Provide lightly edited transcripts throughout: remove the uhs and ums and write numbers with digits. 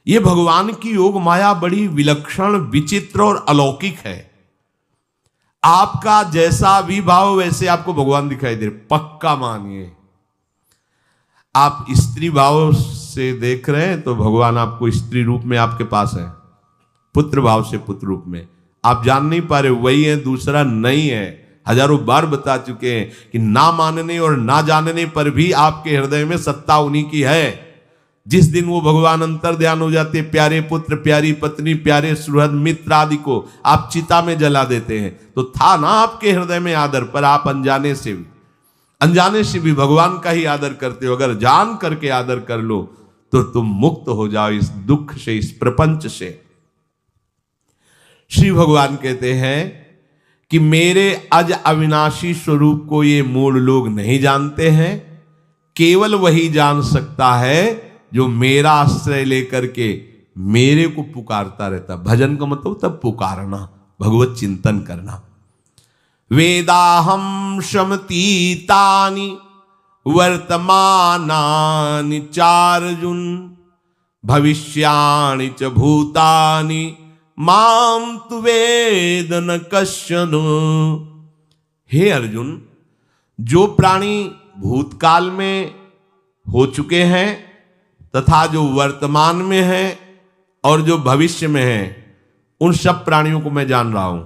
ये भगवान की योग माया बड़ी विलक्षण, विचित्र और अलौकिक है। आपका जैसा भी भाव वैसे आपको भगवान दिखाई दे, पक्का मानिए। आप स्त्री भाव से देख रहे हैं तो भगवान आपको स्त्री रूप में आपके पास है, पुत्र भाव से पुत्र रूप में। आप जान नहीं पा रहे, वही है, दूसरा नहीं है। हजारों बार बता चुके हैं कि ना मानने और ना जानने पर भी आपके हृदय में सत्ता उन्हीं की है। जिस दिन वो भगवान अंतर ध्यान हो जाते, प्यारे पुत्र, प्यारी पत्नी, प्यारे सुहृद मित्र आदि को आप चिता में जला देते हैं, तो था ना आपके हृदय में आदर, पर आप अनजाने से भी भगवान का ही आदर करते हो। अगर जान करके आदर कर लो तो तुम मुक्त हो जाओ इस दुख से, इस प्रपंच से। श्री भगवान कहते हैं कि मेरे अज अविनाशी स्वरूप को ये मूढ़ लोग नहीं जानते हैं। केवल वही जान सकता है जो मेरा आश्रय लेकर के मेरे को पुकारता रहता। भजन का मतलब तब पुकारना, भगवत चिंतन करना। वेदाहम शमतीतानि वर्तमानानि चार्जुन भविष्याणि च भूतानि माम तु वेद न कश्चन। हे अर्जुन, जो प्राणी भूतकाल में हो चुके हैं तथा जो वर्तमान में है और जो भविष्य में है, उन सब प्राणियों को मैं जान रहा हूं।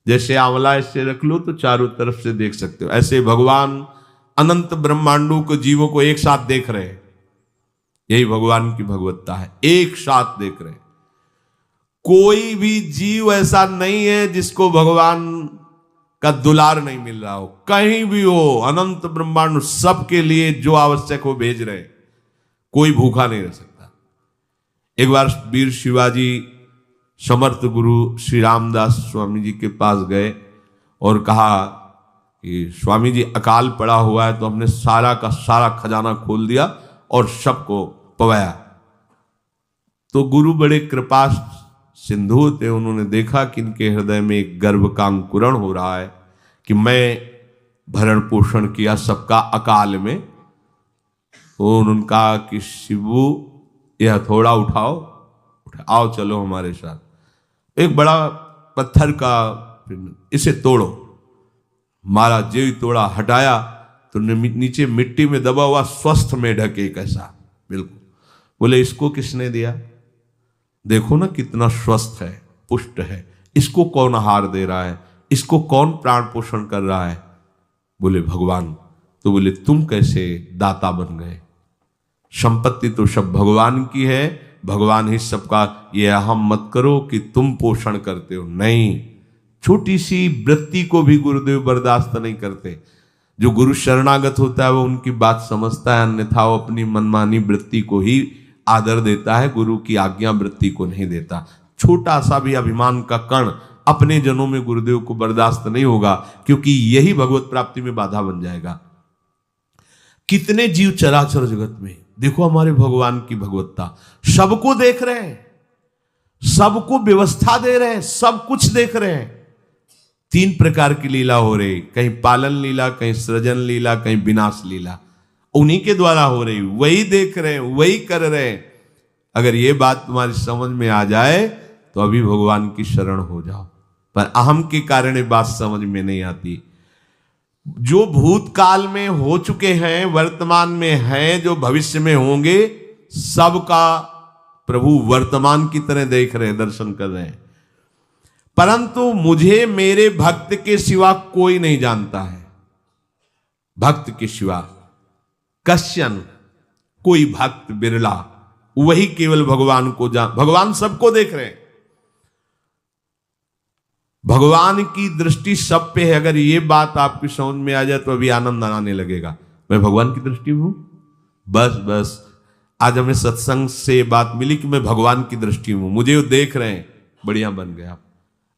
जैसे आंवला ऐसे रख लो तो चारों तरफ से देख सकते हो, ऐसे भगवान अनंत ब्रह्मांडों को, जीवों को एक साथ देख रहे हैं। यही भगवान की भगवत्ता है, एक साथ देख रहे हैं। कोई भी जीव ऐसा नहीं है जिसको भगवान का दुलार नहीं मिल रहा हो। कहीं भी हो, अनंत ब्रह्मांड सबके लिए जो आवश्यक हो भेज रहे। कोई भूखा नहीं रह सकता। एक बार वीर शिवाजी समर्थ गुरु श्री रामदास स्वामी जी के पास गए और कहा कि स्वामी जी, अकाल पड़ा हुआ है, तो हमने सारा का सारा खजाना खोल दिया और सबको पवाया। तो गुरु बड़े कृपा सिंधु थे, उन्होंने देखा कि इनके हृदय में एक गर्व का अंकुरण हो रहा है कि मैं भरण पोषण किया सबका अकाल में। तो उन्होंने कहा कि शिवू, यह हथौड़ा आओ चलो हमारे साथ। एक बड़ा पत्थर का, इसे तोड़ो। मारा, जेवी तोड़ा, हटाया तो नीचे मिट्टी में दबा हुआ स्वस्थ मेढक एक ऐसा, बिल्कुल। बोले, इसको किसने दिया? देखो ना कितना स्वस्थ है, पुष्ट है। इसको कौन आहार दे रहा है? इसको कौन प्राण पोषण कर रहा है? बोले, भगवान। तो बोले, तुम कैसे दाता बन गए? संपत्ति तो सब भगवान की है, भगवान ही सबका। ये अहम मत करो कि तुम पोषण करते हो। नहीं, छोटी सी वृत्ति को भी गुरुदेव बर्दाश्त नहीं करते। जो गुरु शरणागत होता है वो उनकी बात समझता है, अन्यथा वो अपनी मनमानी वृत्ति को ही आदर देता है, गुरु की आज्ञा वृत्ति को नहीं देता। छोटा सा भी अभिमान का कण अपने जनों में गुरुदेव को बर्दाश्त नहीं होगा, क्योंकि यही भगवत प्राप्ति में बाधा बन जाएगा। कितने जीव चराचर जगत में, देखो हमारे भगवान की भगवत्ता। सबको देख रहे हैं, सबको व्यवस्था दे रहे हैं, सब कुछ देख रहे हैं। 3 प्रकार की लीला हो रही, कहीं पालन लीला, कहीं सृजन लीला, कहीं विनाश लीला। उन्हीं के द्वारा हो रही, वही देख रहे हैं, वही कर रहे हैं। अगर ये बात तुम्हारी समझ में आ जाए तो अभी भगवान की शरण हो जाओ। पर अहम के कारण ये बात समझ में नहीं आती। जो भूतकाल में हो चुके हैं, वर्तमान में हैं, जो भविष्य में होंगे, सबका प्रभु वर्तमान की तरह देख रहे हैं, दर्शन कर रहे हैं। परंतु मुझे मेरे भक्त के सिवा कोई नहीं जानता है। भक्त के सिवा कश्यन, कोई भक्त बिरला, वही केवल भगवान को भगवान सबको देख रहे हैं। भगवान की दृष्टि सब पे है। अगर ये बात आपकी समझ में आ जाए तो अभी आनंद आने लगेगा। मैं भगवान की दृष्टि में हूं, बस आज हमें सत्संग से बात मिली कि मैं भगवान की दृष्टि में हूं, मुझे वो देख रहे हैं, बढ़िया बन गया।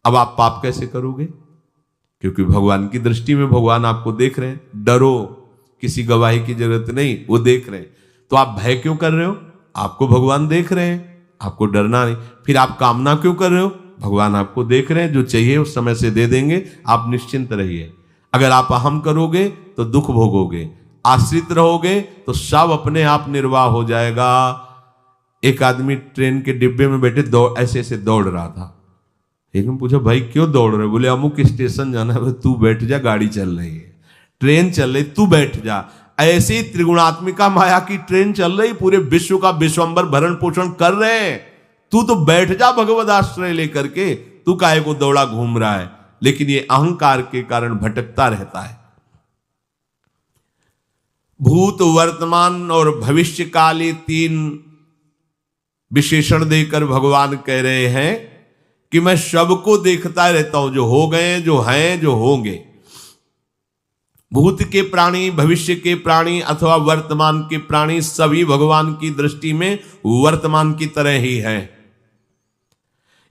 अब आप पाप कैसे करोगे? क्योंकि भगवान की दृष्टि में भगवान आपको देख रहे हैं। डरो, किसी गवाही की जरूरत नहीं, वो देख रहे हैं। तो आप भय क्यों कर रहे हो? आपको भगवान देख रहे हैं, आपको डरना नहीं। फिर आप कामना क्यों कर रहे हो? भगवान आपको देख रहे हैं, जो चाहिए उस समय से दे देंगे, आप निश्चिंत रहिए। अगर आप अहम करोगे तो दुख भोगोगे, आश्रित रहोगे तो सब अपने आप निर्वाह हो जाएगा। एक आदमी ट्रेन के डिब्बे में बैठे ऐसे ऐसे दौड़ रहा था। एक ने पूछा भाई क्यों दौड़ रहे? बोले अमुक स्टेशन जाना है। तू बैठ जा, गाड़ी चल रही है, ट्रेन चल रही, तू बैठ जा। ऐसे ही त्रिगुणात्मिका माया की ट्रेन चल रही, पूरे विश्व का विश्वंबर भरण पोषण कर रहे हैं, तू तो बैठ जा भगवद आश्रय लेकर के, तू काहे को दौड़ा घूम रहा है? लेकिन ये अहंकार के कारण भटकता रहता है। भूत, वर्तमान और भविष्य काल, ये 3 विशेषण देकर भगवान कह रहे हैं कि मैं सबको देखता रहता हूं, जो हो गए, जो हैं, जो होंगे। भूत के प्राणी, भविष्य के प्राणी अथवा वर्तमान के प्राणी सभी भगवान की दृष्टि में वर्तमान की तरह ही है।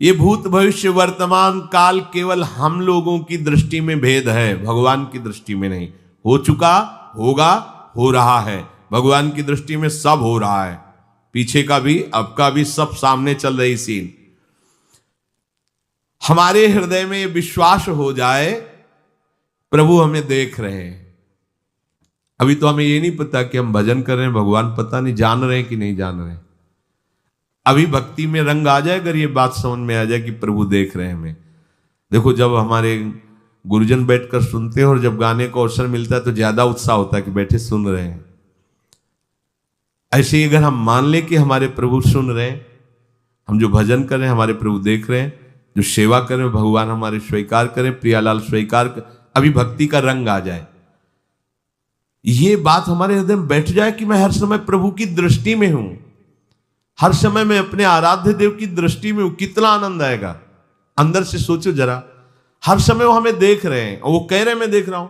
ये भूत, भविष्य, वर्तमान काल केवल हम लोगों की दृष्टि में भेद है, भगवान की दृष्टि में नहीं। हो चुका, होगा, हो रहा है। भगवान की दृष्टि में सब हो रहा है, पीछे का भी, अब का भी, सब सामने चल रही सीन। हमारे हृदय में विश्वास हो जाए प्रभु हमें देख रहे हैं। अभी तो हमें ये नहीं पता कि हम भजन कर रहे हैं, भगवान पता नहीं जान रहे हैं कि नहीं जान रहे हैं। अभी भक्ति में रंग आ जाए, अगर ये बात समझ में आ जाए कि प्रभु देख रहे हैं हमें। देखो, जब हमारे गुरुजन बैठकर सुनते हैं और जब गाने को अवसर मिलता है तो ज्यादा उत्साह होता है कि बैठे सुन रहे हैं। ऐसे ही अगर हम मान ले कि हमारे प्रभु सुन रहे हैं, हम जो भजन कर रहे हैं हमारे प्रभु देख रहे हैं, जो सेवा कर रहे हैं भगवान हमारे स्वीकार करें, प्रियालाल स्वीकार कर, अभी भक्ति का रंग आ जाए, ये बात हमारे हृदय में बैठ जाए कि मैं हर समय प्रभु की दृष्टि में हूं, हर समय मैं अपने आराध्य देव की दृष्टि में हूं, कितना आनंद आएगा। अंदर से सोचो जरा, हर समय वो हमें देख रहे हैं और वो कह रहे हैं मैं देख रहा हूं।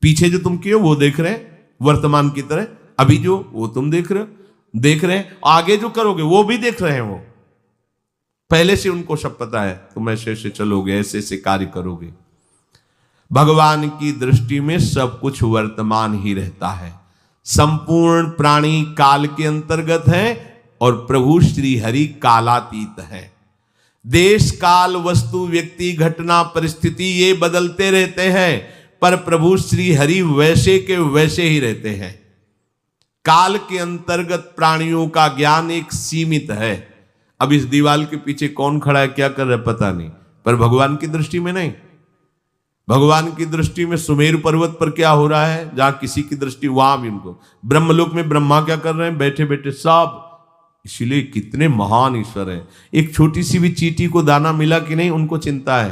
पीछे जो तुम किए वो देख रहे हैं वर्तमान की तरह, अभी जो वो तुम देख रहे हैं, आगे जो करोगे वो भी देख रहे हैं। वो पहले से उनको सब पता है, तुम ऐसे ऐसे चलोगे, ऐसे ऐसे कार्य करोगे। भगवान की दृष्टि में सब कुछ वर्तमान ही रहता है। संपूर्ण प्राणी काल के अंतर्गत है और प्रभु श्री हरि कालातीत है। देश, काल, वस्तु, व्यक्ति, घटना, परिस्थिति ये बदलते रहते हैं, पर प्रभु श्री हरि वैसे के वैसे ही रहते हैं। काल के अंतर्गत प्राणियों का ज्ञान एक सीमित है। अब इस दीवार के पीछे कौन खड़ा है, क्या कर रहा है पता नहीं, पर भगवान की दृष्टि में नहीं। भगवान की दृष्टि में सुमेरु पर्वत पर क्या हो रहा है, जहां किसी की दृष्टि, वहां भी उनको। ब्रह्मलोक में ब्रह्मा क्या कर रहे हैं, बैठे बैठे सब। इसलिए कितने महान ईश्वर हैं। एक छोटी सी भी चींटी को दाना मिला कि नहीं, उनको चिंता है।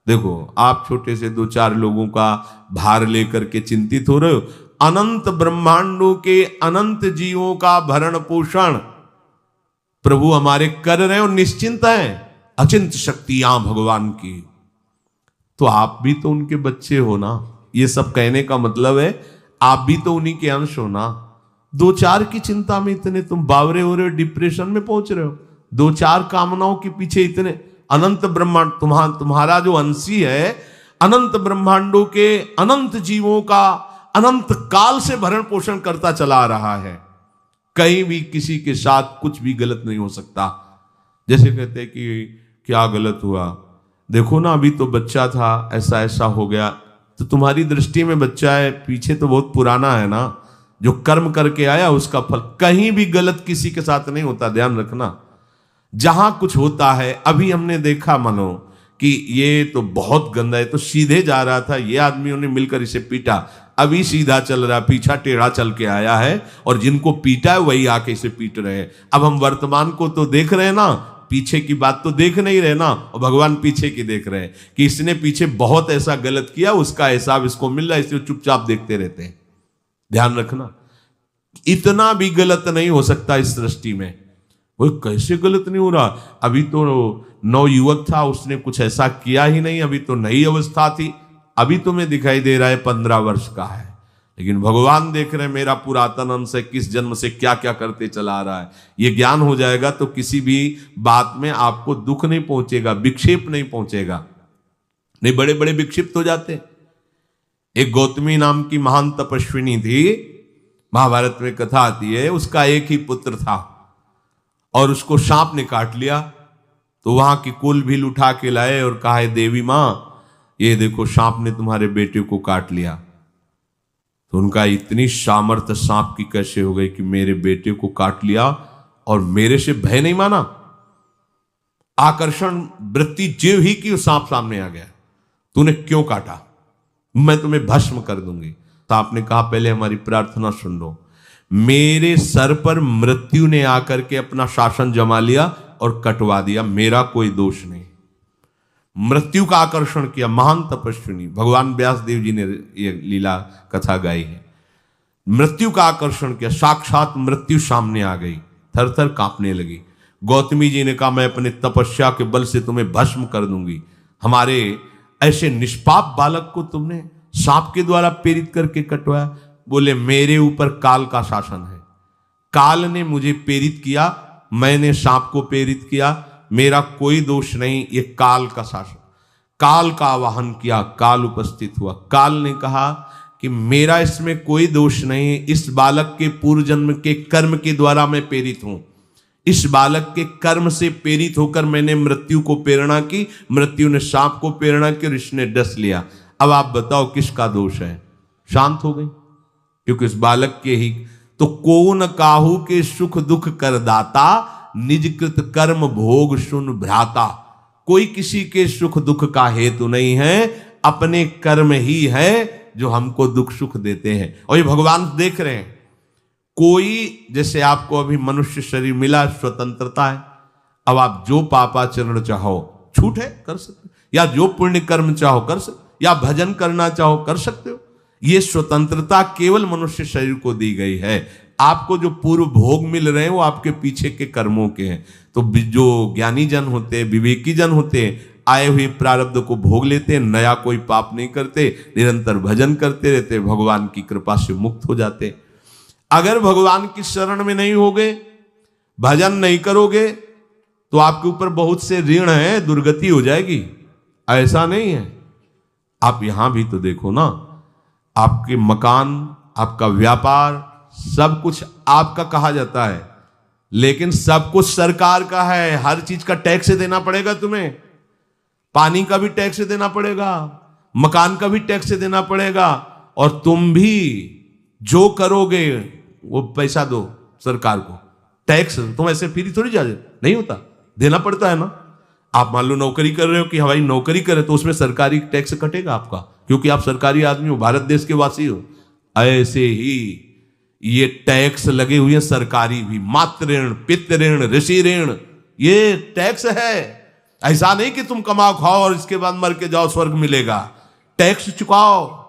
देखो, आप छोटे से 2-4 लोगों का भार लेकर के चिंतित हो रहे हो, अनंत ब्रह्मांडों के अनंत जीवों का भरण पोषण प्रभु हमारे कर रहे हैं और निश्चिंत हैं। अचिंत शक्तियां भगवान की, तो आप भी तो उनके बच्चे हो ना। ये सब कहने का मतलब है आप भी तो उन्हीं के अंश हो ना। 2-4 की चिंता में इतने तुम बावरे हो रहे हो, डिप्रेशन में पहुंच रहे हो। 2-4 कामनाओं के पीछे इतने, अनंत ब्रह्मांड तुम्हारा जो अंशी है, अनंत ब्रह्मांडों के अनंत जीवों का अनंत काल से भरण पोषण करता चला आ रहा है। कहीं भी किसी के साथ कुछ भी गलत नहीं हो सकता। जैसे कहते हैं कि क्या गलत हुआ, देखो ना अभी तो बच्चा था, ऐसा ऐसा हो गया, तो तुम्हारी दृष्टि में बच्चा है, पीछे तो बहुत पुराना है ना, जो कर्म करके आया उसका फल। कहीं भी गलत किसी के साथ नहीं होता, ध्यान रखना। जहां कुछ होता है, अभी हमने देखा मानो कि ये तो बहुत गंदा है, तो सीधे जा रहा था, ये आदमियों ने मिलकर इसे पीटा, अभी सीधा चल रहा, पीछा टेढ़ा चल के आया है, और जिनको पीटा है वही आके इसे पीट रहे हैं। अब हम वर्तमान को तो देख रहे हैं ना, पीछे की बात तो देख नहीं रहे ना, और भगवान पीछे की देख रहे हैं कि इसने पीछे बहुत ऐसा गलत किया, उसका हिसाब इसको मिल रहा है, इसलिए चुपचाप देखते रहते हैं। ध्यान रखना, इतना भी गलत नहीं हो सकता इस सृष्टि में। वो कैसे गलत नहीं हो रहा, अभी तो नवयुवक था, उसने कुछ ऐसा किया ही नहीं, अभी तो नई अवस्था थी, अभी तुम्हें दिखाई दे रहा है 15 वर्ष का है, लेकिन भगवान देख रहे हैं मेरा पुरातन अंश है, किस जन्म से क्या क्या करते चला आ रहा है। ये ज्ञान हो जाएगा तो किसी भी बात में आपको दुख नहीं पहुंचेगा, विक्षेप नहीं पहुंचेगा। नहीं, बड़े बड़े विक्षिप्त हो जाते। एक गौतमी नाम की महान तपस्विनी थी, महाभारत में कथा आती है, उसका एक ही पुत्र था और उसको सांप ने काट लिया। तो वहां की कुल भील उठा के लाए और कहा, देवी मां ये देखो सांप ने तुम्हारे बेटे को काट लिया। तो उनका इतनी सामर्थ्य सांप की कैसे हो गई कि मेरे बेटे को काट लिया और मेरे से भय नहीं माना। आकर्षण वृत्ति जीव ही की सांप सामने आ गया, तूने क्यों काटा, मैं तुम्हें भस्म कर दूंगी। तो आपने कहा पहले हमारी प्रार्थना सुन लो। मेरे सर पर मृत्यु ने आकर के अपना शासन जमा लिया और कटवा दिया, मेरा कोई दोष नहीं। मृत्यु का आकर्षण किया, महान तपस्विनी भगवान व्यास देव जी ने ये लीला कथा गाई है। मृत्यु का आकर्षण किया, साक्षात मृत्यु सामने आ गई, थर थर कांपने लगी। गौतमी जी ने कहा मैं अपने तपस्या के बल से तुम्हें भस्म कर दूंगी। हमारे ऐसे निष्पाप बालक को तुमने सांप के द्वारा प्रेरित करके कटवाया। बोले मेरे ऊपर काल का शासन है, काल ने मुझे प्रेरित किया, मैंने सांप को प्रेरित किया, मेरा कोई दोष नहीं, ये काल का शासन। काल का आवाहन किया, काल उपस्थित हुआ। काल ने कहा कि मेरा इसमें कोई दोष नहीं, इस बालक के पूर्व जन्म के कर्म के द्वारा मैं प्रेरित हूं। इस बालक के कर्म से प्रेरित होकर मैंने मृत्यु को प्रेरणा की, मृत्यु ने सांप को प्रेरणा की और इसने डस लिया। अब आप बताओ किसका दोष है? शांत हो गई, क्योंकि इस बालक के ही तो कौन काहू के सुख दुख कर दाता, निजकृत कर्म भोग सुन भ्राता। कोई किसी के सुख दुख का हेतु नहीं है, अपने कर्म ही है जो हमको दुख सुख देते हैं। और ये भगवान देख रहे हैं। कोई जैसे आपको अभी मनुष्य शरीर मिला, स्वतंत्रता है, अब आप जो पापाचरण चाहो छूट है कर सकते हो, या जो पुण्य कर्म चाहो कर सकते, या भजन करना चाहो कर सकते हो। ये स्वतंत्रता केवल मनुष्य शरीर को दी गई है। आपको जो पूर्व भोग मिल रहे हैं वो आपके पीछे के कर्मों के हैं। तो जो ज्ञानी जन होते हैं, विवेकी जन होते हैं, आए हुए प्रारब्ध को भोग लेते हैं, नया कोई पाप नहीं करते, निरंतर भजन करते रहते, भगवान की कृपा से मुक्त हो जाते। अगर भगवान की शरण में नहीं होगे, भजन नहीं करोगे, तो आपके ऊपर बहुत से ऋण है, दुर्गति हो जाएगी। ऐसा नहीं है। आप यहां भी तो देखो ना, आपके मकान, आपका व्यापार, सब कुछ आपका कहा जाता है, लेकिन सब कुछ सरकार का है। हर चीज का टैक्स देना पड़ेगा तुम्हें। पानी का भी टैक्स देना पड़ेगा, मकान का भी टैक्स देना पड़ेगा, और तुम भी जो करोगे वो पैसा दो सरकार को। टैक्स तुम ऐसे फ्री थोड़ी जा नहीं होता, देना पड़ता है ना। आप मान लो नौकरी कर रहे हो कि हवाई नौकरी करे, तो उसमें सरकारी टैक्स कटेगा आपका, क्योंकि आप सरकारी आदमी हो, भारत देश के वासी हो। ऐसे ही ये टैक्स लगे हुए हैं सरकारी भी, मातृ ऋण, पितृ ऋण, ऋषि ऋण, ये टैक्स है। ऐसा नहीं कि तुम कमाओ खाओ और इसके बाद मर के जाओ स्वर्ग मिलेगा। टैक्स चुकाओ।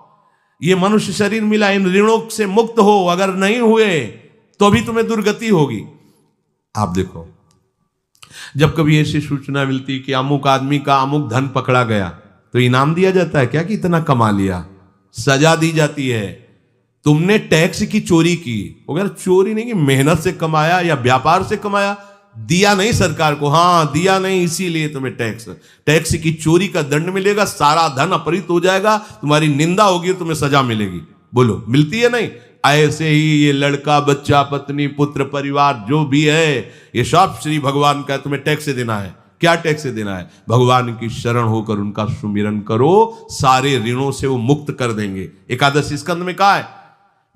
ये मनुष्य शरीर मिला, इन ऋणों से मुक्त हो। अगर नहीं हुए तो भी तुम्हें दुर्गति होगी। आप देखो, जब कभी ऐसी सूचना मिलती कि अमुक आदमी का अमुक धन पकड़ा गया, तो इनाम दिया जाता है क्या कि इतना कमा लिया? सजा दी जाती है। तुमने टैक्स की चोरी की, अगर चोरी नहीं की, मेहनत से कमाया या व्यापार से कमाया, दिया नहीं सरकार को, हाँ दिया नहीं, इसीलिए तुम्हें टैक्स की चोरी का दंड मिलेगा, सारा धन अपहृत हो जाएगा, तुम्हारी निंदा होगी, तुम्हें सजा मिलेगी। बोलो मिलती है नहीं? ऐसे ही ये लड़का, बच्चा, पत्नी, पुत्र, परिवार जो भी है, ये सब श्री भगवान का तुम्हें टैक्स देना है। क्या टैक्स देना है? भगवान की शरण होकर उनका सुमिरन करो, सारे ऋणों से वो मुक्त कर देंगे। एकादशी स्कंद में कहा है,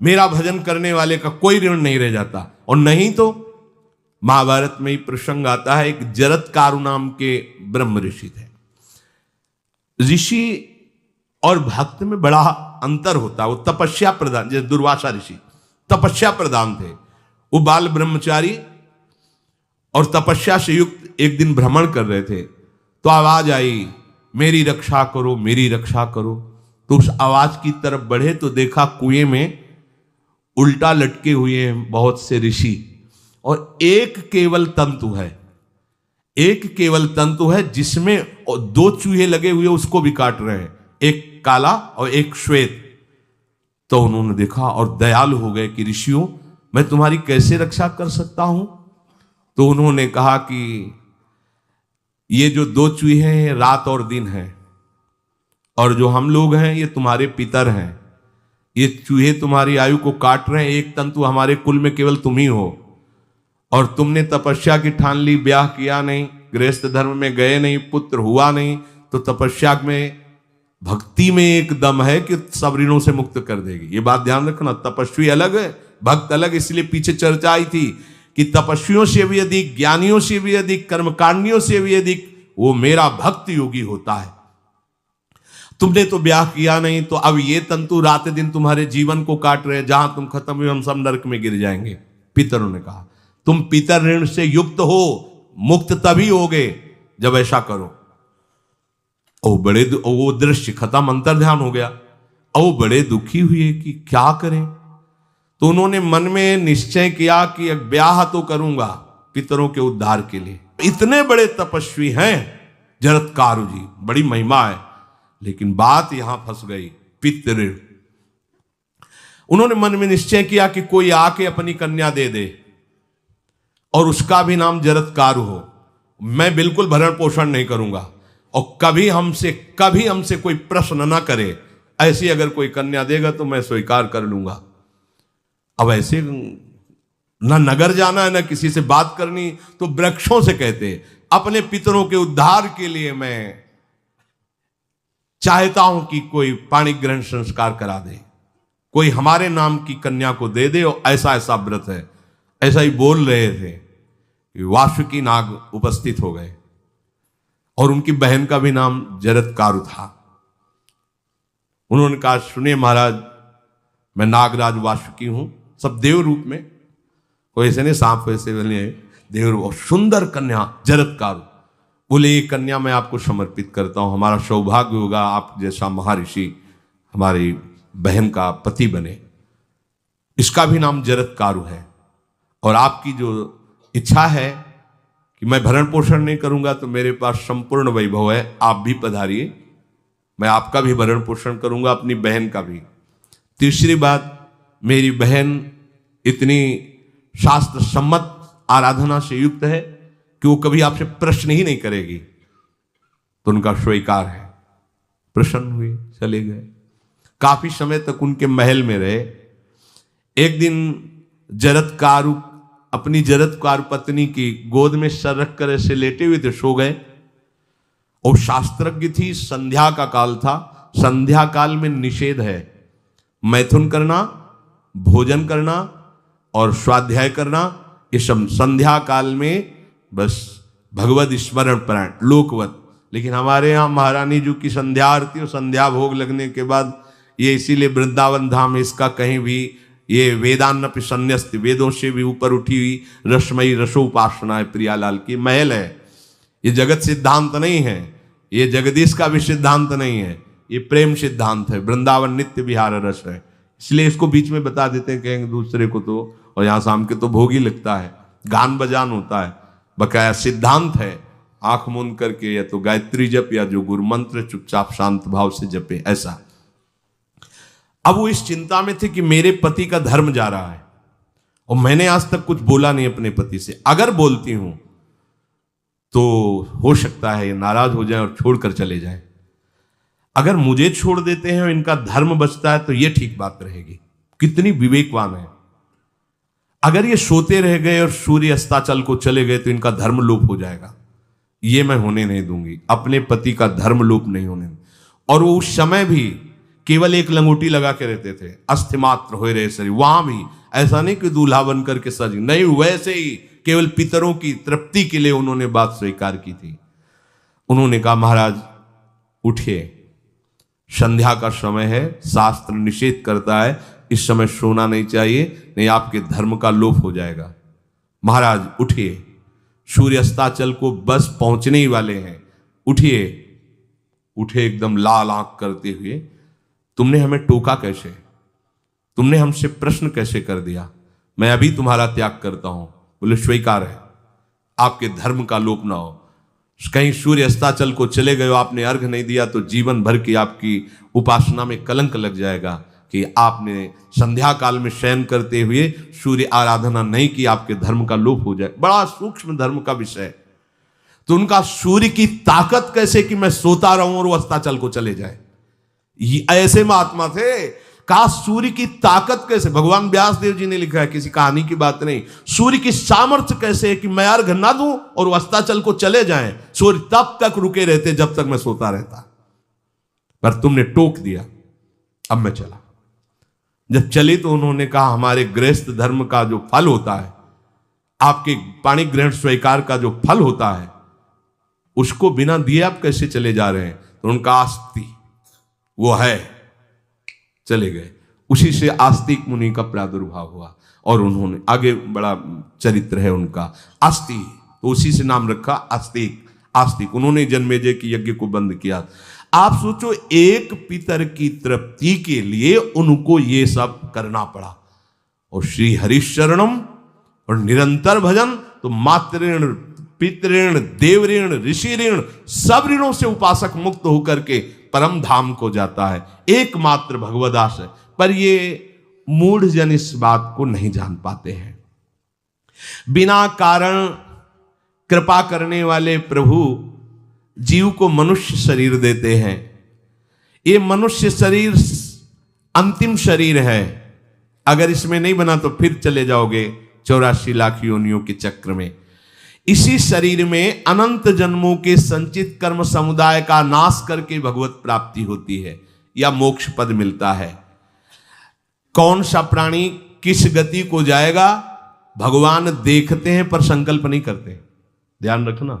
मेरा भजन करने वाले का कोई ऋण नहीं रह जाता। और नहीं तो महाभारत में ही प्रसंग आता है, एक जरत्कारु नाम के ब्रह्म ऋषि थे। ऋषि और भक्त में बड़ा अंतर होता है। वो तपस्या प्रधान, जैसे दुर्वासा ऋषि तपस्या प्रधान थे, वो बाल ब्रह्मचारी और तपस्या से युक्त एक दिन भ्रमण कर रहे थे, तो आवाज आई, मेरी रक्षा करो, मेरी रक्षा करो। तो उस आवाज की तरफ बढ़े तो देखा कुएं में उल्टा लटके हुए हैं बहुत से ऋषि, और एक केवल तंतु है, एक केवल तंतु है जिसमें दो चूहे लगे हुए उसको भी काट रहे हैं, एक काला और एक श्वेत। तो उन्होंने देखा और दयालु हो गए कि ऋषियों, मैं तुम्हारी कैसे रक्षा कर सकता हूं? तो उन्होंने कहा कि ये जो दो चूहे हैं रात और दिन हैं, और जो हम लोग हैं ये तुम्हारे पितर हैं। ये चूहे तुम्हारी आयु को काट रहे हैं, एक तंतु हमारे कुल में केवल तुम ही हो, और तुमने तपस्या की ठान ली, ब्याह किया नहीं, गृहस्थ धर्म में गए नहीं, पुत्र हुआ नहीं, तो तपस्या में, भक्ति में एक दम है कि सब ऋणों से मुक्त कर देगी। ये बात ध्यान रखना। तपस्वी अलग है, भक्त अलग। इसलिए पीछे चर्चा आई थी कि तपस्वियों से भी अधिक, ज्ञानियों से भी अधिक, कर्मकांडियों से भी अधिक वो मेरा भक्त योगी होता है। तुमने तो ब्याह किया नहीं, तो अब ये तंतु रात दिन तुम्हारे जीवन को काट रहे हैं, जहां तुम खत्म हुए हम सब नरक में गिर जाएंगे। पितरों ने कहा तुम पितर ऋण से युक्त हो, मुक्त तभी होगे जब ऐसा करो। वो दृश्य खत्म, अंतर ध्यान हो गया। वो बड़े दुखी हुए कि क्या करें, तो उन्होंने मन में निश्चय किया कि एक ब्याह तो करूंगा पितरों के उद्धार के लिए। इतने बड़े तपस्वी हैं जरत्कारु जी, बड़ी महिमा है, लेकिन बात यहां फंस गई, पितृ। उन्होंने मन में निश्चय किया कि कोई आके अपनी कन्या दे दे और उसका भी नाम जरत्कारु हो। मैं बिल्कुल भरण पोषण नहीं करूंगा और कभी हमसे कोई प्रश्न ना करे, ऐसी अगर कोई कन्या देगा तो मैं स्वीकार कर लूंगा। अब ऐसे ना नगर जाना है ना किसी से बात करनी, तो वृक्षों से कहते अपने पितरों के उद्धार के लिए मैं चाहता हूं कि कोई पाणी ग्रहण संस्कार करा दे, कोई हमारे नाम की कन्या को दे दे, और ऐसा ऐसा व्रत है। ऐसा ही बोल रहे थे, वासुकी नाग उपस्थित हो गए और उनकी बहन का भी नाम जरत्कारु था। उन्होंने कहा सुनिए महाराज, मैं नागराज वासुकी हूं, सब देव रूप में, कोई ऐसे नहीं सांप वैसे बने, देव रूप, और सुंदर कन्या जरत्कारु। बोले ये कन्या मैं आपको समर्पित करता हूं, हमारा सौभाग्य होगा आप जैसा महर्षि हमारी बहन का पति बने। इसका भी नाम जरत्कारु है, और आपकी जो इच्छा है कि मैं भरण पोषण नहीं करूंगा तो मेरे पास संपूर्ण वैभव है, आप भी पधारिए, मैं आपका भी भरण पोषण करूंगा, अपनी बहन का भी। तीसरी बात, मेरी बहन इतनी शास्त्र सम्मत आराधना से युक्त है कि वो कभी आपसे प्रश्न ही नहीं करेगी, तो उनका स्वीकार है। प्रसन्न हुए, चले गए। काफी समय तक उनके महल में रहे। एक दिन जरत्कारु अपनी जरत्कारु पत्नी की गोद में सर रख कर ऐसे लेटे हुए थे, सो गए। और शास्त्रज्ञ थी, संध्या का काल था। संध्या काल में निषेध है मैथुन करना, भोजन करना और स्वाध्याय करना, ये सब संध्या काल में बस भगवत स्मरण परायण लोकवत। लेकिन हमारे यहाँ महारानी जी की संध्या आरती और संध्या भोग लगने के बाद ये इसीलिए वृंदावन धाम इसका कहीं भी ये वेदान्न संन्यस्त, वेदों से भी ऊपर उठी हुई रसमयी रसोपासना है, प्रियालाल की महल है। ये जगत सिद्धांत नहीं है, ये जगदीश का भी सिद्धांत नहीं है, ये प्रेम सिद्धांत है। वृंदावन नित्य विहार रस है, इसलिए इसको बीच में बता देते हैं, कहेंगे दूसरे को तो, और यहाँ शाम के तो भोग ही लगता है, गान बजान होता है, बकाया सिद्धांत है। आंख मूंद करके या तो गायत्री जप या जो गुरु मंत्र चुपचाप शांत भाव से जपे, ऐसा। अब वो इस चिंता में थे कि मेरे पति का धर्म जा रहा है और मैंने आज तक कुछ बोला नहीं अपने पति से, अगर बोलती हूं तो हो सकता है ये नाराज हो जाए और छोड़कर चले जाए। अगर मुझे छोड़ देते हैं और इनका धर्म बचता है तो ये ठीक बात रहेगी। कितनी विवेकवान है। अगर ये सोते रह गए और सूर्य अस्ताचल को चले गए तो इनका धर्म लोप हो जाएगा, ये मैं होने नहीं दूंगी, अपने पति का धर्म लोप नहीं होने। और वो उस समय भी केवल एक लंगोटी लगा के रहते थे, अस्थिमात्र हो रहे शरीर। वहां भी ऐसा नहीं कि दूल्हा बन करके सज, नहीं, वैसे ही केवल पितरों की तृप्ति के लिए उन्होंने बात स्वीकार की थी। उन्होंने कहा महाराज उठिए, संध्या का समय है, शास्त्र निषेध करता है इस समय सोना नहीं चाहिए, नहीं आपके धर्म का लोप हो जाएगा। महाराज उठिए, सूर्य अस्ताचल को बस पहुंचने ही वाले हैं, उठिए। उठे एकदम लाल आंख करते हुए, तुमने हमें टोका कैसे, तुमने हमसे प्रश्न कैसे कर दिया, मैं अभी तुम्हारा त्याग करता हूं। बोले स्वीकार है, आपके धर्म का लोप ना हो। कहीं सूर्य अस्ताचल को चले गए, आपने अर्घ नहीं दिया तो जीवन भर की आपकी उपासना में कलंक लग जाएगा कि आपने संध्या काल में शयन करते हुए सूर्य आराधना नहीं की, आपके धर्म का लोप हो जाए। बड़ा सूक्ष्म धर्म का विषय। तो उनका सूर्य की ताकत कैसे कि मैं सोता रहूं और वो अस्ताचल को चले जाए, ये ऐसे महात्मा थे। कहा सूर्य की ताकत कैसे, भगवान व्यास देव जी ने लिखा है, किसी कहानी की बात नहीं। सूर्य की सामर्थ्य कैसे है कि मैं अर्घ ना दूं और वो अस्ताचल को चले जाएं, सूर्य तब तक रुके रहते जब तक मैं सोता रहता, पर तुमने टोक दिया, अब मैं चला। जब चली तो उन्होंने कहा हमारे गृहस्थ धर्म का जो फल होता है, आपके पाणी ग्रहण स्वीकार का जो फल होता है उसको बिना दिए आप कैसे चले जा रहे हैं? तो उनका आस्ति वो है, चले गए। उसी से आस्तिक मुनि का प्रादुर्भाव हुआ और उन्होंने आगे बड़ा चरित्र है उनका, आस्ति, तो उसी से नाम रखा आस्तिक। आस्तिक उन्होंने जन्मेजय की यज्ञ को बंद किया। आप सोचो, एक पितर की तृप्ति के लिए उनको ये सब करना पड़ा। और श्री हरिशरणम और निरंतर भजन, तो मातृण, पितृण, देवऋण, ऋषि ऋण, सब ऋणों से उपासक मुक्त होकर के परम धाम को जाता है, एकमात्र भगवदास है। पर ये मूढ़ जन इस बात को नहीं जान पाते हैं। बिना कारण कृपा करने वाले प्रभु जीव को मनुष्य शरीर देते हैं। ये मनुष्य शरीर अंतिम शरीर है, अगर इसमें नहीं बना तो फिर चले जाओगे 84 लाख योनियों के चक्र में। इसी शरीर में अनंत जन्मों के संचित कर्म समुदाय का नाश करके भगवत प्राप्ति होती है या मोक्ष पद मिलता है। कौन सा प्राणी किस गति को जाएगा भगवान देखते हैं पर संकल्प नहीं करते, ध्यान रखना,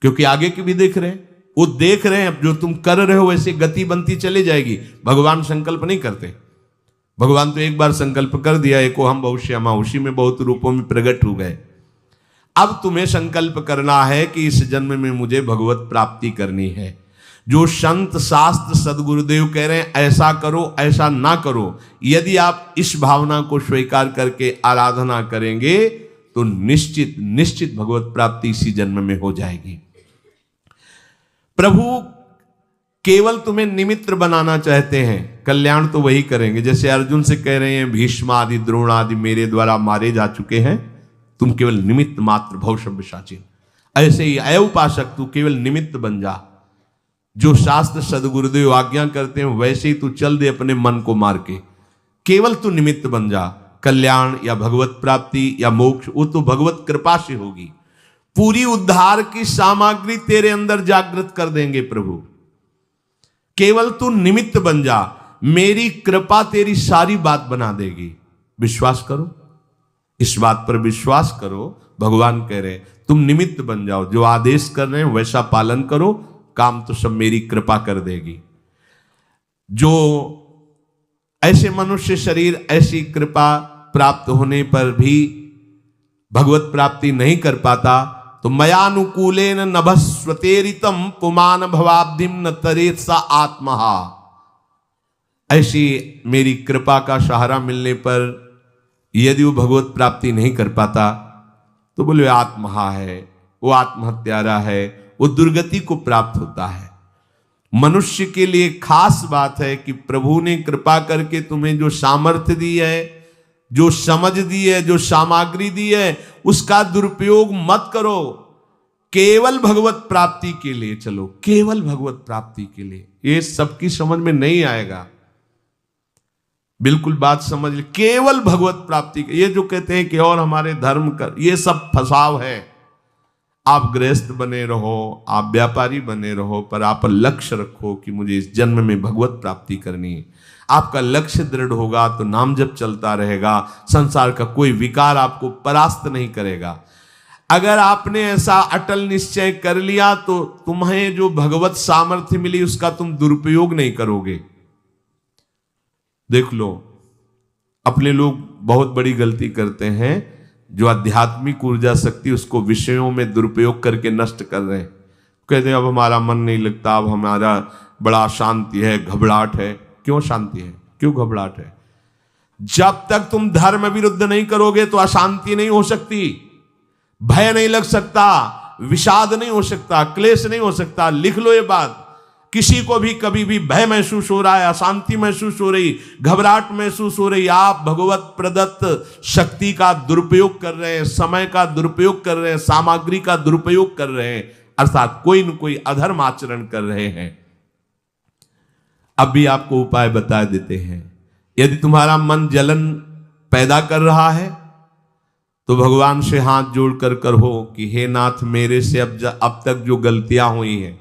क्योंकि आगे की भी देख रहे हैं, वो देख रहे हैं जो तुम कर रहे हो वैसे गति बनती चली जाएगी। भगवान संकल्प नहीं करते। भगवान तो एक बार संकल्प कर दिया, एको हम बहुश्यामा, उसी में बहुत रूपों में प्रकट हो गए। अब तुम्हें संकल्प करना है कि इस जन्म में मुझे भगवत प्राप्ति करनी है। जो संत शास्त्र सदगुरुदेव कह रहे हैं ऐसा करो ऐसा ना करो, यदि आप इस भावना को स्वीकार करके आराधना करेंगे तो निश्चित निश्चित भगवत प्राप्ति इसी जन्म में हो जाएगी। प्रभु केवल तुम्हें निमित्त बनाना चाहते हैं, कल्याण तो वही करेंगे। जैसे अर्जुन से कह रहे हैं भीष्म आदि द्रोण आदि मेरे द्वारा मारे जा चुके हैं, तुम केवल निमित्त मात्र भव सव्यसाचिन। ऐसे ही अय उपासक तू केवल निमित्त बन जा, जो शास्त्र सदगुरुदेव आज्ञा करते हैं वैसे ही तू चल दे अपने मन को मार के, केवल तू निमित्त बन जा। कल्याण या भगवत प्राप्ति या मोक्ष वो तो भगवत कृपा से होगी। पूरी उद्धार की सामग्री तेरे अंदर जागृत कर देंगे प्रभु, केवल तू निमित्त बन जा, मेरी कृपा तेरी सारी बात बना देगी। विश्वास करो, इस बात पर विश्वास करो। भगवान कह रहे हैं तुम निमित्त बन जाओ, जो आदेश कर रहे हैं वैसा पालन करो, काम तो सब मेरी कृपा कर देगी। जो ऐसे मनुष्य शरीर ऐसी कृपा प्राप्त होने पर भी भगवत प्राप्ति नहीं कर पाता, तो मयानुकूलेन नभस्वतेरितम पुमान भवाब्धिम न तरेत सा आत्महा। ऐसी मेरी कृपा का सहारा मिलने पर यदि वो भगवत प्राप्ति नहीं कर पाता तो बोले आत्महा है, वो आत्महत्यारा है, वो दुर्गति को प्राप्त होता है। मनुष्य के लिए खास बात है कि प्रभु ने कृपा करके तुम्हें जो सामर्थ्य दी है, जो समझ दी है, जो सामग्री दी है, उसका दुरुपयोग मत करो। केवल भगवत प्राप्ति के लिए चलो, केवल भगवत प्राप्ति के लिए। ये सबकी समझ में नहीं आएगा, बिल्कुल बात समझ ले। केवल भगवत प्राप्ति के, ये जो कहते हैं कि और हमारे धर्म कर, ये सब फसाव है। आप गृहस्थ बने रहो, आप व्यापारी बने रहो, पर आप लक्ष्य रखो कि मुझे इस जन्म में भगवत प्राप्ति करनी है। आपका लक्ष्य दृढ़ होगा तो नाम जप चलता रहेगा, संसार का कोई विकार आपको परास्त नहीं करेगा। अगर आपने ऐसा अटल निश्चय कर लिया तो तुम्हें जो भगवत सामर्थ्य मिली उसका तुम दुरुपयोग नहीं करोगे। देख लो, अपने लोग बहुत बड़ी गलती करते हैं, जो आध्यात्मिक ऊर्जा शक्ति उसको विषयों में दुरुपयोग करके नष्ट कर रहे हैं। कहते हैं अब हमारा मन नहीं लगता, अब हमारा बड़ा शांति है, घबराहट है। क्यों शांति है, क्यों घबराहट है? जब तक तुम धर्म विरुद्ध नहीं करोगे तो अशांति नहीं हो सकती, भय नहीं लग सकता, विषाद नहीं हो सकता, क्लेश नहीं हो सकता। लिख लो ये बात, किसी को भी कभी भी भय महसूस हो रहा है, अशांति महसूस हो रही, घबराहट महसूस हो रही, आप भगवत प्रदत्त शक्ति का दुरुपयोग कर रहे हैं, समय का दुरुपयोग कर रहे हैं, सामग्री का दुरुपयोग कर रहे हैं, अर्थात कोई न कोई अधर्म आचरण कर रहे हैं। अब भी आपको उपाय बता देते हैं। यदि तुम्हारा मन जलन पैदा कर रहा है तो भगवान से हाथ जोड़ कर कहो कि हे नाथ, मेरे से अब तक जो गलतियां हुई हैं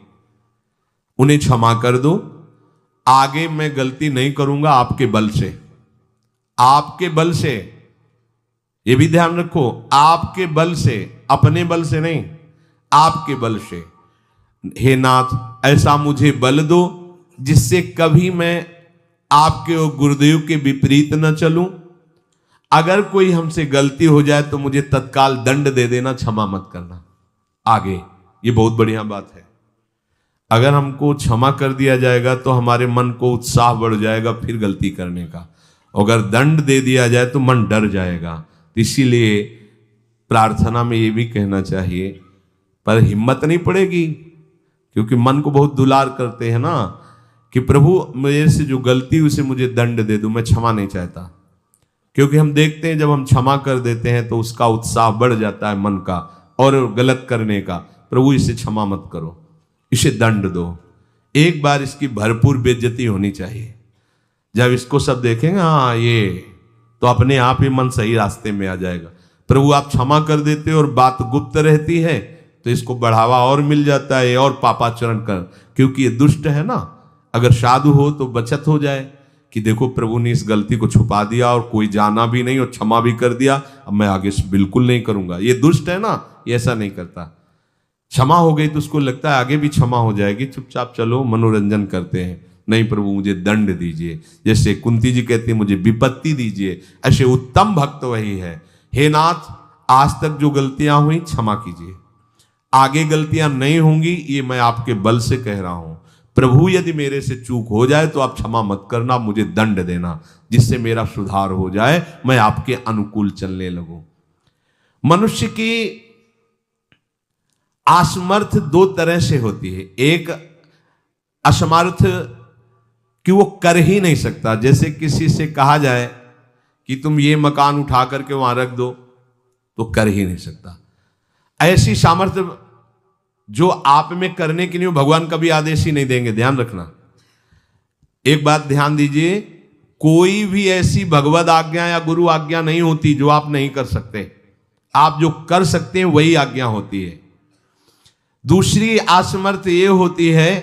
उन्हें क्षमा कर दो। आगे मैं गलती नहीं करूंगा, आपके बल से, आपके बल से। ये भी ध्यान रखो, आपके बल से, अपने बल से नहीं, आपके बल से। हे नाथ ऐसा मुझे बल दो जिससे कभी मैं आपके और गुरुदेव के विपरीत न चलूं। अगर कोई हमसे गलती हो जाए तो मुझे तत्काल दंड दे देना, क्षमा मत करना। आगे ये बहुत बढ़िया बात है। अगर हमको क्षमा कर दिया जाएगा तो हमारे मन को उत्साह बढ़ जाएगा फिर गलती करने का। अगर दंड दे दिया जाए तो मन डर जाएगा। तो इसीलिए प्रार्थना में ये भी कहना चाहिए, पर हिम्मत नहीं पड़ेगी क्योंकि मन को बहुत दुलार करते हैं ना, कि प्रभु मेरे से जो गलती हुई उसे मुझे दंड दे दो, मैं क्षमा नहीं चाहता। क्योंकि हम देखते हैं जब हम क्षमा कर देते हैं तो उसका उत्साह बढ़ जाता है मन का और गलत करने का। प्रभु इसे क्षमा मत करो, इसे दंड दो। एक बार इसकी भरपूर बेइज्जती होनी चाहिए। जब इसको सब देखेंगे हाँ ये, तो अपने आप ही मन सही रास्ते में आ जाएगा। प्रभु आप क्षमा कर देते और बात गुप्त रहती है तो इसको बढ़ावा और मिल जाता है और पापाचरण कर, क्योंकि ये दुष्ट है ना। अगर साधु हो तो बचत हो जाए कि देखो प्रभु ने इस गलती को छुपा दिया और कोई जाना भी नहीं और क्षमा भी कर दिया, अब मैं आगे से बिल्कुल नहीं करूंगा। ये दुष्ट है ना, ये ऐसा नहीं करता। क्षमा हो गई तो उसको लगता है आगे भी क्षमा हो जाएगी, चुपचाप चलो मनोरंजन करते हैं। नहीं प्रभु मुझे दंड दीजिए, जैसे कुंती जी कहती है मुझे विपत्ति दीजिए, ऐसे उत्तम भक्त वही है। हे नाथ आज तक जो गलतियां हुई क्षमा कीजिए, आगे गलतियां नहीं होंगी, ये मैं आपके बल से कह रहा हूं। प्रभु यदि मेरे से चूक हो जाए तो आप क्षमा मत करना, मुझे दंड देना जिससे मेरा सुधार हो जाए, मैं आपके अनुकूल चलने लगूं। मनुष्य की असमर्थ दो तरह से होती है। एक असमर्थ कि वो कर ही नहीं सकता, जैसे किसी से कहा जाए कि तुम ये मकान उठा करके वहां रख दो तो कर ही नहीं सकता। ऐसी सामर्थ्य जो आप में करने के लिए भगवान कभी आदेश ही नहीं देंगे, ध्यान रखना। एक बात ध्यान दीजिए, कोई भी ऐसी भगवद आज्ञा या गुरु आज्ञा नहीं होती जो आप नहीं कर सकते। आप जो कर सकते हैं वही आज्ञा होती है। दूसरी असमर्थ ये होती है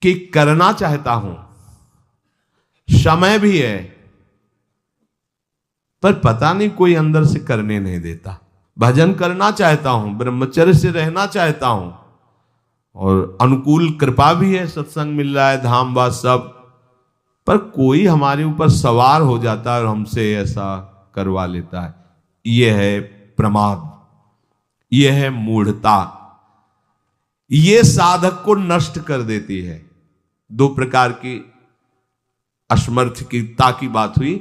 कि करना चाहता हूं, समय भी है, पर पता नहीं कोई अंदर से करने नहीं देता। भजन करना चाहता हूं, ब्रह्मचर्य से रहना चाहता हूं और अनुकूल कृपा भी है, सत्संग मिल रहा है, धाम वास सब, पर कोई हमारे ऊपर सवार हो जाता है और हमसे ऐसा करवा लेता है। यह है प्रमाद, यह है मूढ़ता, यह साधक को नष्ट कर देती है। दो प्रकार की असमर्थता की बात हुई।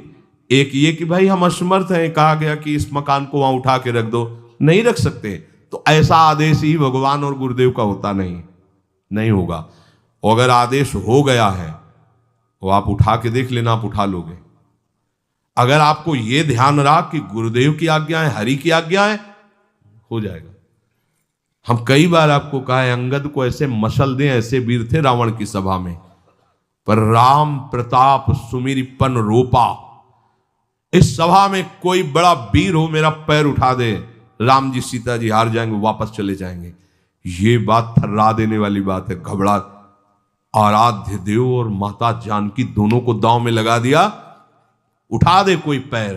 एक ये कि भाई हम असमर्थ हैं, कहा गया कि इस मकान को वहां उठा के रख दो, नहीं रख सकते, तो ऐसा आदेश ही भगवान और गुरुदेव का होता नहीं होगा। और अगर आदेश हो गया है तो आप उठा के देख लेना, आप उठा लोगे। अगर आपको यह ध्यान रहा कि गुरुदेव की आज्ञा है, हरि की आज्ञा है, हो जाएगा। हम कई बार आपको कहा है, अंगद को ऐसे मसल दें, ऐसे वीर थे रावण की सभा में, पर राम प्रताप सुमिरपन रोपा। इस सभा में कोई बड़ा वीर हो, मेरा पैर उठा दे, राम जी सीता जी हार जाएंगे, वापस चले जाएंगे। ये बात थर्रा देने वाली बात है। घबरा आराध्य देव और माता जानकी दोनों को दांव में लगा दिया, उठा दे कोई पैर,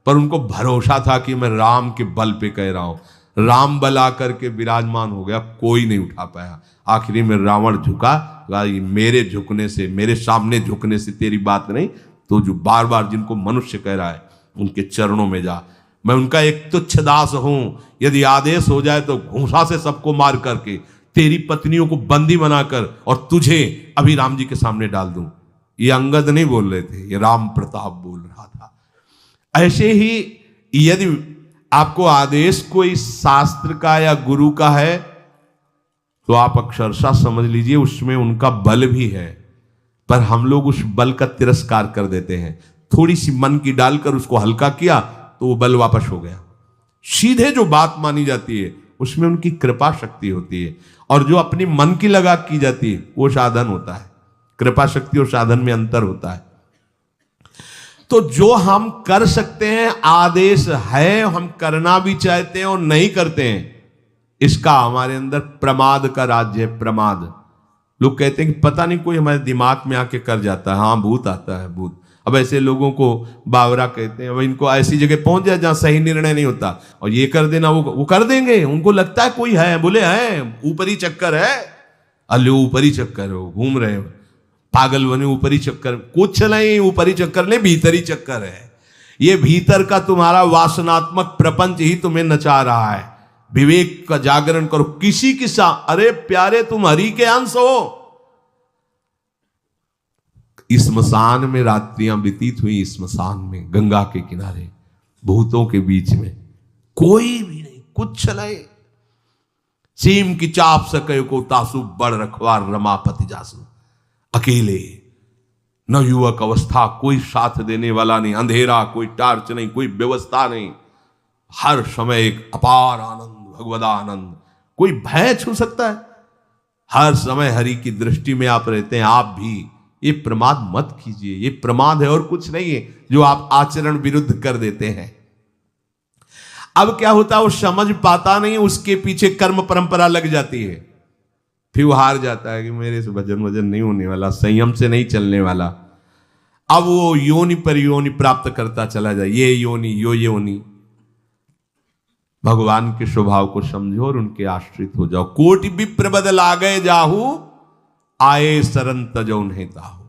पर उनको भरोसा था कि मैं राम के बल पे कह रहा हूं। राम बल आकर के विराजमान हो गया, कोई नहीं उठा पाया। आखिरी में रावण झुका, मेरे झुकने से, मेरे सामने झुकने से तेरी बात नहीं, तो जो बार बार जिनको मनुष्य कह रहा है उनके चरणों में जा, मैं उनका एक तुच्छ दास हूं। यदि आदेश हो जाए तो घूंसा से सबको मार करके तेरी पत्नियों को बंदी बनाकर और तुझे अभी राम जी के सामने डाल दूं। ये अंगद नहीं बोल रहे थे, ये राम प्रताप बोल रहा था। ऐसे ही यदि आपको आदेश कोई शास्त्र का या गुरु का है तो आप अक्षरशः समझ लीजिए उसमें उनका बल भी है, पर हम लोग उस बल का तिरस्कार कर देते हैं। थोड़ी सी मन की डालकर उसको हल्का किया तो वो बल वापस हो गया। सीधे जो बात मानी जाती है उसमें उनकी कृपा शक्ति होती है, और जो अपनी मन की लगा की जाती है वो साधन होता है। कृपा शक्ति और साधन में अंतर होता है। तो जो हम कर सकते हैं, आदेश है, हम करना भी चाहते हैं और नहीं करते हैं, इसका हमारे अंदर प्रमाद का राज्य है। प्रमाद। लोग कहते हैं कि पता नहीं कोई हमारे दिमाग में आके कर जाता है। हाँ, भूत आता है, भूत। अब ऐसे लोगों को बावरा कहते हैं। अब इनको ऐसी जगह पहुंच जाए जहां सही निर्णय नहीं होता और ये कर देना वो कर देंगे। उनको लगता है कोई है, बोले है ऊपरी चक्कर है, अल्ले ऊपरी चक्कर हो, घूम रहे हो पागल बने ऊपरी चक्कर। कुछ नहीं, ऊपरी चक्कर नहीं, भीतरी चक्कर है। ये भीतर का तुम्हारा वासनात्मक प्रपंच ही तुम्हें नचा रहा है। विवेक का जागरण करो। किसी की अरे प्यारे तुम हरि के अंश हो। स्मशान में रात्रियां व्यतीत हुई, स्मशान में गंगा के किनारे भूतों के बीच में, कोई भी नहीं, कुछ नहीं। सीम की चाप सके को तासु बड़ रखवार रमापति जासु। अकेले, न युवक अवस्था, कोई साथ देने वाला नहीं, अंधेरा, कोई टार्च नहीं, कोई व्यवस्था नहीं। हर समय एक अपार आनंद, भगवदा आनंद। कोई भय छू सकता है? हर समय हरि की दृष्टि में आप रहते हैं। आप भी ये प्रमाद मत कीजिए। ये प्रमाद है और कुछ नहीं है जो आप आचरण विरुद्ध कर देते हैं। अब क्या होता है, वो समझ पाता नहीं, उसके पीछे कर्म परंपरा लग जाती है। फिर वो हार जाता है कि मेरे से भजन वजन नहीं होने वाला, संयम से नहीं चलने वाला। अब वो योनि पर योनि प्राप्त करता चला जाए, ये योनि यो योनि। भगवान के स्वभाव को समझो और उनके आश्रित हो जाओ। कोटि विप्र बदल आ गए जाहू, आए सरन तजो नहीं ताहू।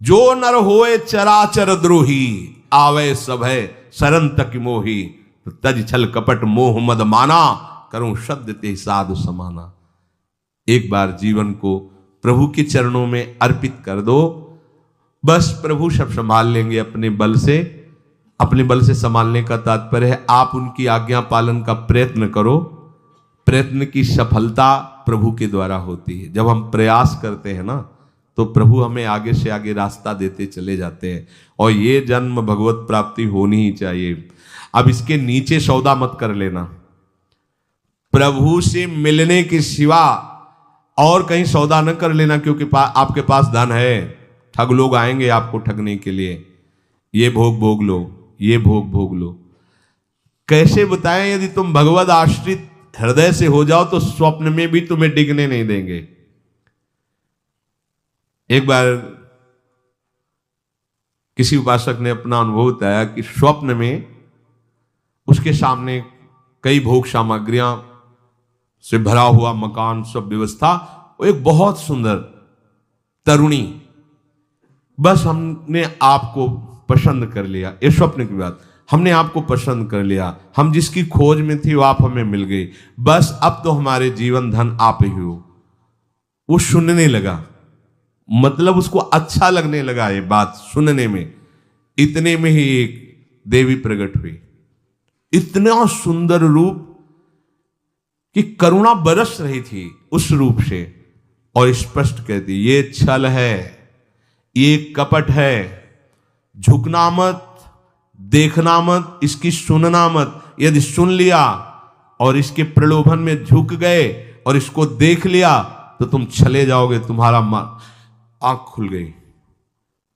जो नर होए चराचर द्रोही, आवे सभय सरन तक मोही। तो तज छल कपट मोह मद माना, करूं शब्द ते साधु समाना। एक बार जीवन को प्रभु के चरणों में अर्पित कर दो, बस प्रभु सब संभाल लेंगे अपने बल से। अपने बल से संभालने का तात्पर्य है आप उनकी आज्ञा पालन का प्रयत्न करो। प्रयत्न की सफलता प्रभु के द्वारा होती है। जब हम प्रयास करते हैं ना, तो प्रभु हमें आगे से आगे रास्ता देते चले जाते हैं। और ये जन्म भगवत प्राप्ति होनी ही चाहिए। अब इसके नीचे सौदा मत कर लेना। प्रभु से मिलने के सिवा और कहीं सौदा न कर लेना, क्योंकि आपके पास धन है। ठग लोग आएंगे आपको ठगने के लिए। ये भोग भोग लो, ये भोग भोग लो। कैसे बताएं? यदि तुम भगवत आश्रित हृदय से हो जाओ तो स्वप्न में भी तुम्हें डिगने नहीं देंगे। एक बार किसी उपासक ने अपना अनुभव बताया कि स्वप्न में उसके सामने कई भोग सामग्रियां से भरा हुआ मकान, सब व्यवस्था, वो एक बहुत सुंदर तरुणी, बस हमने आपको पसंद कर लिया। ये स्वप्न की बात, हमने आपको पसंद कर लिया, हम जिसकी खोज में थी वो आप हमें मिल गई, बस अब तो हमारे जीवन धन आप ही हो। वो सुनने लगा, मतलब उसको अच्छा लगने लगा ये बात सुनने में। इतने में ही एक देवी प्रकट हुई, इतना सुंदर रूप कि करुणा बरस रही थी उस रूप से, और स्पष्ट कहती ये छल है, ये कपट है, झुकना मत, देखना मत, इसकी सुनना मत। यदि सुन लिया और इसके प्रलोभन में झुक गए और इसको देख लिया तो तुम चले जाओगे, तुम्हारा आंख खुल गई।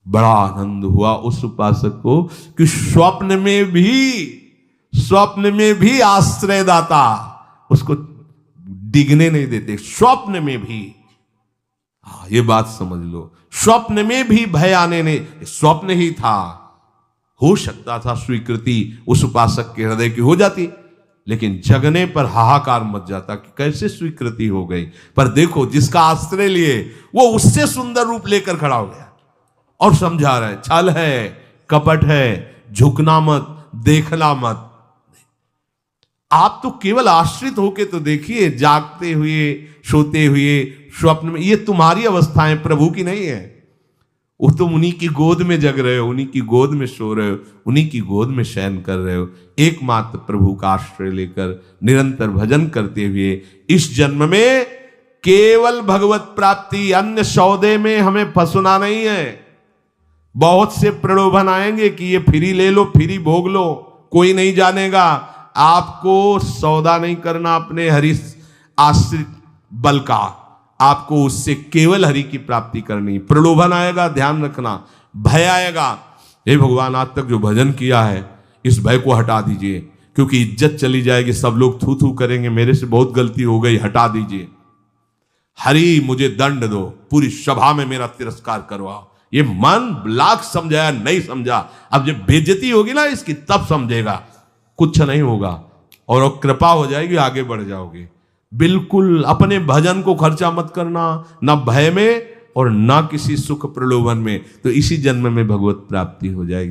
बड़ा आनंद हुआ उस उपासक को कि स्वप्न में भी आश्रयदाता उसको डिगने नहीं देते। स्वप्न में भी, ये बात समझ लो, स्वप्न में भी भय आने नहीं, स्वप्न ही था। हो सकता था स्वीकृति उस उपासक के हृदय की हो जाती, लेकिन जगने पर हाहाकार मच जाता कि कैसे स्वीकृति हो गई। पर देखो, जिसका आश्रय लिए वो उससे सुंदर रूप लेकर खड़ा हो गया और समझा रहा है छल है, कपट है, झुकना मत, देखना मत। आप तो केवल आश्रित होके तो देखिए, जागते हुए, सोते हुए, स्वप्न में, ये तुम्हारी अवस्थाएं, प्रभु की नहीं है। वो तुम उन्हीं की गोद में जग रहे हो, उन्हीं की गोद में सो रहे हो, उन्हीं की गोद में शयन कर रहे हो। एकमात्र प्रभु का आश्रय लेकर निरंतर भजन करते हुए इस जन्म में केवल भगवत प्राप्ति, अन्य सौदे में हमें फंसना नहीं है। बहुत से प्रलोभन आएंगे कि ये फ्री ले लो, फ्री भोग लो, कोई नहीं जानेगा। आपको सौदा नहीं करना अपने हरि आश्रित बल का, आपको उससे केवल हरि की प्राप्ति करनी। प्रलोभन आएगा, ध्यान रखना, भय आएगा। हे भगवान, आज तक जो भजन किया है इस भय को हटा दीजिए, क्योंकि इज्जत चली जाएगी, सब लोग थू थू करेंगे, मेरे से बहुत गलती हो गई, हटा दीजिए। हरि मुझे दंड दो, पूरी सभा में मेरा तिरस्कार करवाओ, ये मन लाख समझाया नहीं समझा, अब जब बेइज्जती होगी ना इसकी तब समझेगा। कुछ नहीं होगा और कृपा हो जाएगी, आगे बढ़ जाओगे। बिल्कुल अपने भजन को खर्चा मत करना, ना भय में और ना किसी सुख प्रलोभन में, तो इसी जन्म में भगवत प्राप्ति हो जाएगी।